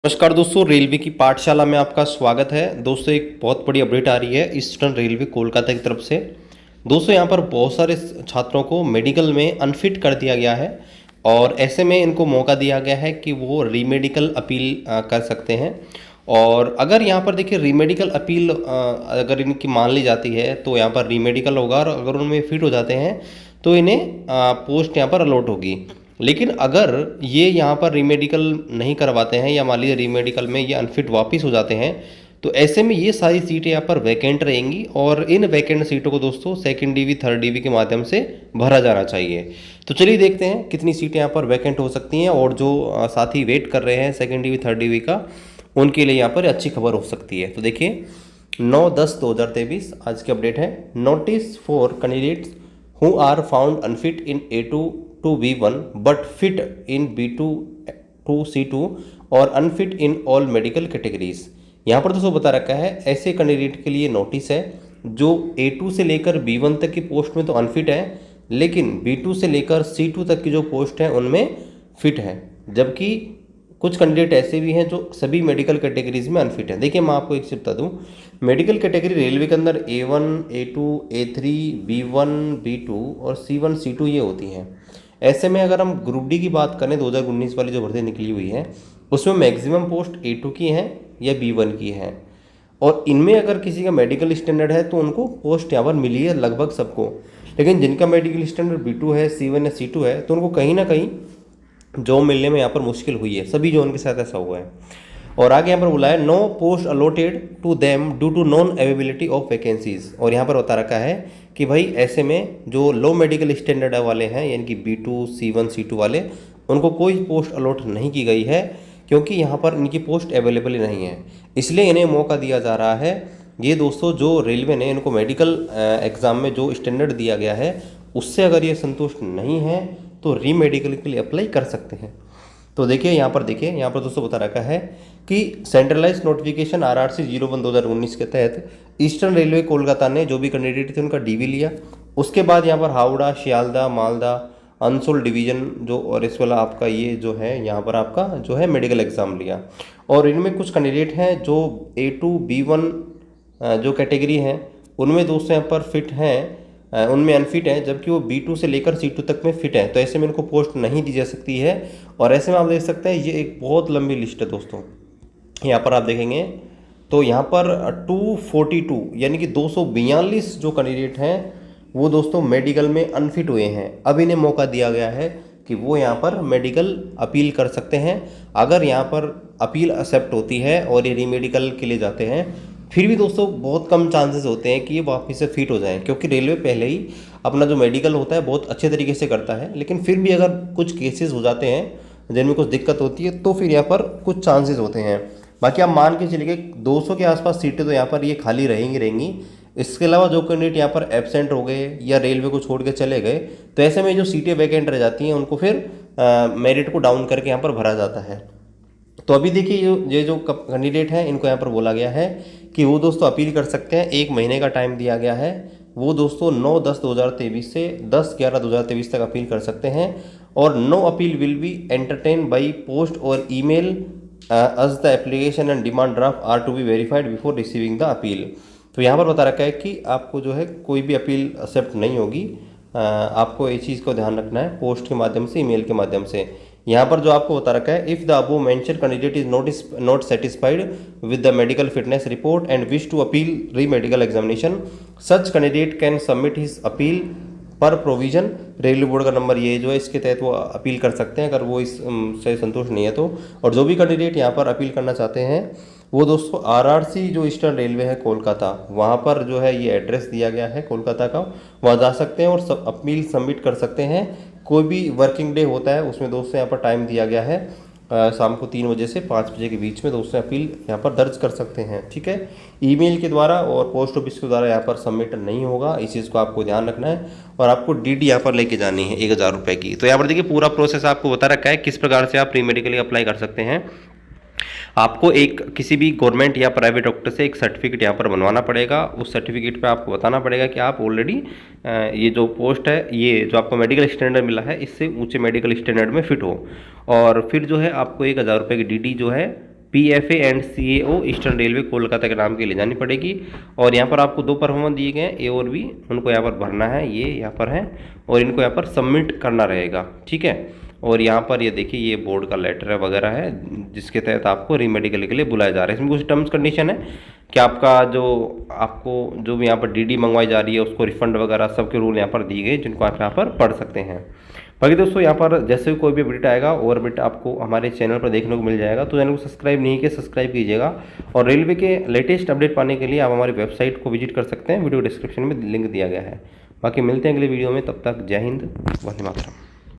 नमस्कार दोस्तों, रेलवे की पाठशाला में आपका स्वागत है। दोस्तों एक बहुत बड़ी अपडेट आ रही है ईस्टर्न रेलवे कोलकाता की तरफ से। दोस्तों यहाँ पर बहुत सारे छात्रों को मेडिकल में अनफिट कर दिया गया है और ऐसे में इनको मौका दिया गया है कि वो रीमेडिकल अपील कर सकते हैं। और अगर यहाँ पर देखिए रीमेडिकल अपील अगर इनकी मान ली जाती है तो यहाँ पर रीमेडिकल होगा और अगर उनमें फिट हो जाते हैं तो इन्हें पोस्ट यहाँ पर अलॉट होगी। लेकिन अगर ये यहाँ पर रीमेडिकल नहीं करवाते हैं या मान लीजिए रीमेडिकल में ये अनफिट वापस हो जाते हैं तो ऐसे में ये सारी सीटें यहाँ पर वैकेंट रहेंगी और इन वैकेंट सीटों को दोस्तों सेकंड डीवी थर्ड डीवी के माध्यम से भरा जाना चाहिए। तो चलिए देखते हैं कितनी सीटें यहाँ पर वैकेंट हो सकती हैं और जो साथी वेट कर रहे हैं सेकंड डीवी थर्ड डीवी का उनके लिए यहाँ पर अच्छी खबर हो सकती है। तो देखिए 9/10/2023 आज की अपडेट है। Notice for candidates who are found unfit in A2 to B1 but fit in B2 to C2 और unfit in all medical categories. यहाँ पर दोस्तों बता रखा है ऐसे कैंडिडेट के लिए नोटिस है जो A2 से लेकर B1 तक की पोस्ट में तो अनफिट है लेकिन B2 से लेकर C2 तक की जो पोस्ट है उनमें फिट है, जबकि कुछ कैंडिडेट ऐसे भी हैं जो सभी मेडिकल कैटेगरीज में अनफिट हैं। देखिए मैं आपको एक चीज बता दूं, मेडिकल कैटेगरी रेलवे के अंदर A1 A2 A3 B1 B2 और C1 C2 ये होती हैं। ऐसे में अगर हम ग्रुप डी की बात करें 2019 वाली जो भर्ती निकली हुई है उसमें मैक्सिमम पोस्ट A2 की हैं या B1 की हैं और इनमें अगर किसी का मेडिकल स्टैंडर्ड है तो उनको पोस्ट यहाँ पर मिली है लगभग सबको। लेकिन जिनका मेडिकल स्टैंडर्ड B2 है C1 या C2 है तो उनको कहीं ना कहीं जॉब मिलने में यहाँ पर मुश्किल हुई है। सभी जोन के साथ ऐसा हुआ है। और आगे यहाँ पर बोला है no post allotted to them due to non availability of vacancies. और यहाँ पर बता रखा है कि भाई ऐसे में जो लो मेडिकल स्टैंडर्ड वाले हैं यानी कि B2 C1 C2 वाले उनको कोई पोस्ट अलॉट नहीं की गई है क्योंकि यहाँ पर इनकी पोस्ट अवेलेबल ही नहीं है, इसलिए इन्हें मौका दिया जा रहा है। ये दोस्तों जो रेलवे ने इनको मेडिकल एग्ज़ाम में जो स्टैंडर्ड दिया गया है उससे अगर ये संतुष्ट नहीं है तो रीमेडिकल के लिए अप्लाई कर सकते हैं। तो देखिए यहाँ पर दोस्तों बता रखा है कि सेंट्रलाइज नोटिफिकेशन RRC 01/2019 के तहत ईस्टर्न रेलवे कोलकाता ने जो भी कैंडिडेट थे उनका डीवी लिया। उसके बाद यहाँ पर हावड़ा, शियालदा, मालदा, अंसोल डिवीज़न जो और इस वाला आपका ये जो है यहाँ पर आपका जो है मेडिकल एग्ज़ाम लिया। और इनमें कुछ कैंडिडेट हैं जो A2 B1 जो कैटेगरी हैं उनमें दोस्तों यहाँ पर फिट हैं, उनमें अनफिट है, जबकि वो B2 से लेकर C2 तक में फिट है। तो ऐसे में इनको पोस्ट नहीं दी जा सकती है। और ऐसे में आप देख सकते हैं ये एक बहुत लंबी लिस्ट है दोस्तों। यहाँ पर आप देखेंगे तो यहाँ पर 242 यानी कि 242 जो कैंडिडेट हैं वो दोस्तों मेडिकल में अनफिट हुए हैं। अब इन्हें मौका दिया गया है कि वो यहाँ पर मेडिकल अपील कर सकते हैं। अगर यहाँ पर अपील एक्सेप्ट होती है और ये रीमेडिकल के लिए जाते हैं फिर भी दोस्तों बहुत कम चांसेस होते हैं कि ये वापस से फिट हो जाएं, क्योंकि रेलवे पहले ही अपना जो मेडिकल होता है बहुत अच्छे तरीके से करता है। लेकिन फिर भी अगर कुछ केसेस हो जाते हैं जिनमें कुछ दिक्कत होती है तो फिर यहाँ पर कुछ चांसेस होते हैं। बाकी आप मान के चलिए 200 के आसपास सीटें तो यहाँ पर ये खाली रहेंगी। इसके अलावा जो कैंडिडेट यहाँ पर एब्सेंट हो गए या रेलवे को छोड़ के चले गए तो ऐसे में जो सीटें वैकेंट रह जाती हैं उनको फिर मेरिट को डाउन करके यहाँ पर भरा जाता है। तो अभी देखिए ये जो कैंडिडेट हैं इनको यहाँ पर बोला गया है कि वो दोस्तों अपील कर सकते हैं। 1 महीने का टाइम दिया गया है। वो दोस्तों 9/10/2023 से 10/11/2023 तक अपील कर सकते हैं। और no appeal will be entertain by post और email as the application and demand draft are to be verified before receiving the appeal. तो यहाँ पर बता रखा है कि आपको जो है कोई भी अपील एक्सेप्ट नहीं होगी। आपको इस चीज़ को ध्यान रखना है पोस्ट के माध्यम से, ईमेल के माध्यम से। यहाँ पर जो आपको बता रखा है, if the above mentioned candidate is not satisfied with the medical fitness report and wish to appeal re medical examination, such candidate can submit his appeal per provision. Railway board का नंबर ये जो है इसके तहत वो appeal कर सकते हैं अगर वो इससे संतुष्ट नहीं है तो। और जो भी कैंडिडेट यहाँ पर अपील करना चाहते हैं वो दोस्तों RRC जो ईस्टर्न रेलवे है कोलकाता, वहाँ पर जो है ये एड्रेस दिया गया है कोलकाता का, वहाँ जा सकते हैं और सब अपील सबमिट कर सकते हैं। कोई भी वर्किंग डे होता है उसमें दोस्तों यहाँ पर टाइम दिया गया है शाम को 3 बजे से 5 बजे के बीच में दोस्तों अपील यहाँ पर दर्ज कर सकते हैं। ठीक है, ईमेल के द्वारा और पोस्ट ऑफिस के द्वारा यहाँ पर सबमिट नहीं होगा, इस चीज़ को आपको ध्यान रखना है। और आपको DD यहाँ पर लेके जानी है 1000 रुपये की। तो यहाँ पर देखिए पूरा प्रोसेस आपको बता रखा है किस प्रकार से आप प्री मेडिकली अप्लाई कर सकते हैं। आपको एक किसी भी गवर्नमेंट या प्राइवेट डॉक्टर से एक सर्टिफिकेट यहाँ पर बनवाना पड़ेगा। उस सर्टिफिकेट पे आपको बताना पड़ेगा कि आप ऑलरेडी ये जो पोस्ट है, ये जो आपको मेडिकल स्टैंडर्ड मिला है, इससे ऊंचे मेडिकल स्टैंडर्ड में फिट हो। और फिर जो है आपको 1000 रुपये की DD जो है PFA and CAO eastern railway Kolkata के नाम के ले जानी पड़ेगी। और यहाँ पर आपको 2 परफॉर्मेंस दिए गए हैं, A और B, उनको यहाँ पर भरना है, ये यहाँ पर है, और इनको यहाँ पर सबमिट करना रहेगा, ठीक है। और यहाँ पर ये देखिए ये बोर्ड का लेटर है वगैरह है, जिसके तहत आपको रीमेडिकल के लिए बुलाया जा रहा है। इसमें कुछ टर्म्स कंडीशन है कि आपको जो भी यहाँ पर DD मंगवाई जा रही है उसको रिफंड वगैरह सबके रूल यहाँ पर दिए गए, जिनको आप यहाँ पर पढ़ सकते हैं। बाकी दोस्तों यहाँ पर जैसे भी कोई भी अपडेट आएगा और अपडेट आपको हमारे चैनल पर देखने को मिल जाएगा, तो चैनल को सब्सक्राइब नहीं किया सब्सक्राइब कीजिएगा। और रेलवे के लेटेस्ट अपडेट पाने के लिए आप हमारी वेबसाइट को विजिट कर सकते हैं, वीडियो डिस्क्रिप्शन में लिंक दिया गया है। बाकी मिलते हैं अगले वीडियो में, तब तक जय हिंद, वंदे मातरम।